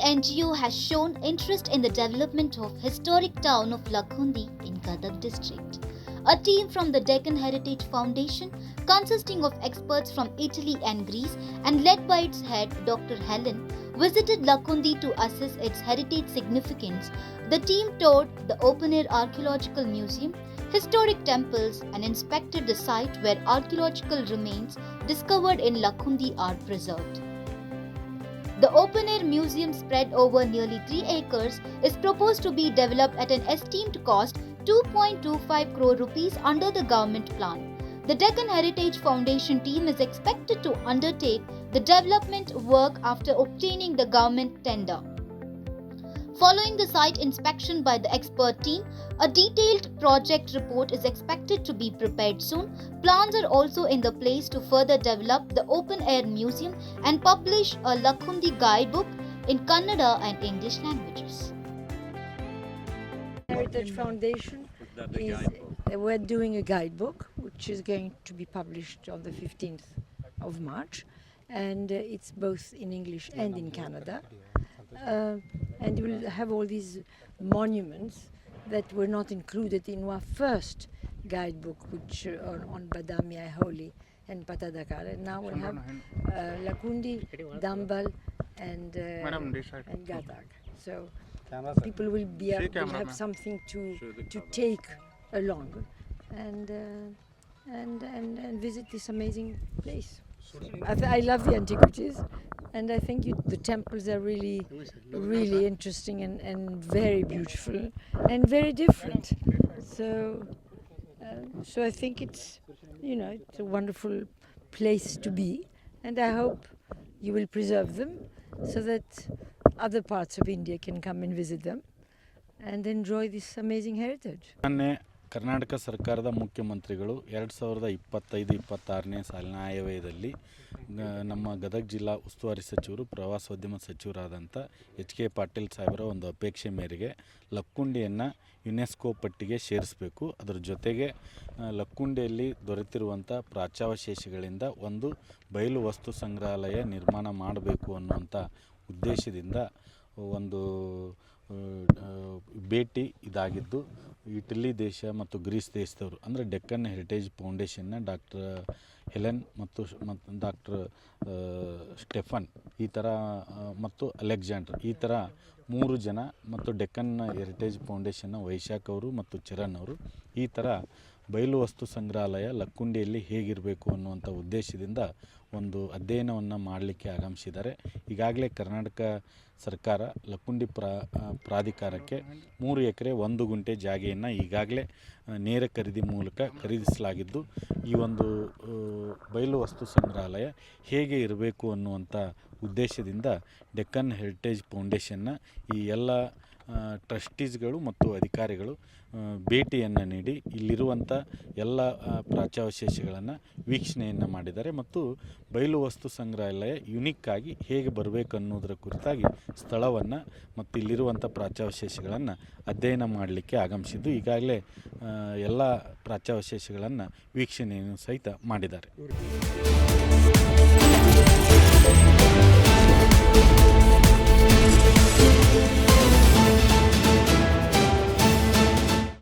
NGO has shown interest in the development of historic town of Lakkundi in Gadag district. A team from the Deccan Heritage Foundation, consisting of experts from Italy and Greece and led by its head Dr. Helen, visited Lakkundi to assess its heritage significance. The team toured the open-air archaeological museum, historic temples and inspected the site where archaeological remains discovered in Lakkundi are preserved. The open-air museum, spread over nearly 3 acres, is proposed to be developed at an esteemed cost 2.25 crore rupees under the government plan. The Deccan Heritage Foundation team is expected to undertake the development work after obtaining the government tender. Following the site inspection by the expert team, a detailed project report is expected to be prepared soon. Plans are also in the place to further develop the open-air museum and publish a Lakkundi guidebook in Kannada and English languages. Heritage Foundation we're doing a guidebook which is going to be published on the 15th of March, and it's both in English and in Kannada. And we'll have all these monuments that were not included in our first guidebook, which on Badami Holy and Patadakar. And now we have Lakkundi, Dambal and Gadag. So people will have something to take along and visit this amazing place. I love the antiquities, and I think the temples are really interesting and very beautiful and very different. So I think it's a wonderful place to be, and I hope you will preserve them so that other parts of India can come and visit them and enjoy this amazing heritage. Karnataka ಸರ್ಕಾರದ ಮುಖ್ಯಮಂತ್ರಿಗಳು 2025-26ನೇ ಸಾಲಿನ ಆಯವ್ಯಯದಲ್ಲಿ ನಮ್ಮ ಗದಗ ಜಿಲ್ಲಾ ಉಸ್ತುವಾರಿ ಸಚಿವರು ಪ್ರವಾಸೋದ್ಯಮ ಸಚಿವರಾದಂಥ HK Patil ಸಾಹೇಬರ ಒಂದು ಅಪೇಕ್ಷೆ ಮೇರೆಗೆ ಲಕ್ಕುಂಡಿಯನ್ನು ಯುನೆಸ್ಕೋ ಪಟ್ಟಿಗೆ ಸೇರಿಸಬೇಕು. ಅದರ ಜೊತೆಗೆ ಲಕ್ಕುಂಡಿಯಲ್ಲಿ ದೊರೆತಿರುವಂಥ ಪ್ರಾಚ್ಯಾವಶೇಷಗಳಿಂದ ಒಂದು ಬಯಲು ವಸ್ತು ಸಂಗ್ರಹಾಲಯ ನಿರ್ಮಾಣ ಮಾಡಬೇಕು ಅನ್ನುವಂಥ ಉದ್ದೇಶದಿಂದ ಒಂದು ಭೇಟಿ ಇದಾಗಿದ್ದು, ಇಟಲಿ ದೇಶ ಮತ್ತು ಗ್ರೀಸ್ ದೇಶದವರು ಅಂದರೆ ಡೆಕ್ಕನ್ ಹೆರಿಟೇಜ್ ಫೌಂಡೇಶನ್ನ ಡಾಕ್ಟರ್ ಹೆಲೆನ್ ಮತ್ತು ಡಾಕ್ಟರ್ ಸ್ಟೆಫನ್ ಈ ಥರ ಮತ್ತು ಅಲೆಕ್ಸಾಂಡರ್ ಈ ಥರ 3 ಜನ ಮತ್ತು ಡೆಕ್ಕನ್ ಹೆರಿಟೇಜ್ ಫೌಂಡೇಶನ್ನ ವೈಶಾಖ್ ಅವರು ಮತ್ತು ಚರಣ್ ಅವರು ಈ ಥರ ಬಯಲು ವಸ್ತು ಸಂಗ್ರಹಾಲಯ ಲಕ್ಕುಂಡಿಯಲ್ಲಿ ಹೇಗಿರಬೇಕು ಅನ್ನುವಂಥ ಉದ್ದೇಶದಿಂದ ಒಂದು ಅಧ್ಯಯನವನ್ನು ಮಾಡಲಿಕ್ಕೆ ಆಗಮಿಸಿದ್ದಾರೆ. ಈಗಾಗಲೇ ಕರ್ನಾಟಕ ಸರ್ಕಾರ ಲಕ್ಕುಂಡಿ ಪ್ರಾಧಿಕಾರಕ್ಕೆ 3 ಎಕರೆ 1 ಗುಂಟೆ ಜಾಗೆಯನ್ನು ಈಗಾಗಲೇ ನೇರ ಖರೀದಿ ಮೂಲಕ ಖರೀದಿಸಲಾಗಿದ್ದು, ಈ ಒಂದು ಬಯಲು ವಸ್ತು ಸಂಗ್ರಹಾಲಯ ಹೇಗೆ ಇರಬೇಕು ಅನ್ನುವಂಥ ಉದ್ದೇಶದಿಂದ ಡೆಕ್ಕನ್ ಹೆರಿಟೇಜ್ ಫೌಂಡೇಶನ್ನ ಈ ಎಲ್ಲ ಟ್ರಸ್ಟೀಸ್ಗಳು ಮತ್ತು ಅಧಿಕಾರಿಗಳು ಭೇಟಿಯನ್ನು ನೀಡಿ ಇಲ್ಲಿರುವಂಥ ಎಲ್ಲ ಪ್ರಾಚ್ಯಾವಶೇಷಗಳನ್ನು ವೀಕ್ಷಣೆಯನ್ನು ಮಾಡಿದ್ದಾರೆ ಮತ್ತು ಬಯಲು ವಸ್ತು ಸಂಗ್ರಹಾಲಯ ಯುನಿಕ್ಕಾಗಿ ಹೇಗೆ ಬರಬೇಕು ಅನ್ನೋದರ ಕುರಿತಾಗಿ ಸ್ಥಳವನ್ನು ಮತ್ತು ಇಲ್ಲಿರುವಂಥ ಪ್ರಾಚ್ಯಾವಶೇಷಗಳನ್ನು ಅಧ್ಯಯನ ಮಾಡಲಿಕ್ಕೆ ಆಗಮಿಸಿದ್ದು, ಈಗಾಗಲೇ ಎಲ್ಲ ಪ್ರಾಚ್ಯಾವಶೇಷಗಳನ್ನು ವೀಕ್ಷಣೆಯನ್ನು ಸಹಿತ ಮಾಡಿದ್ದಾರೆ.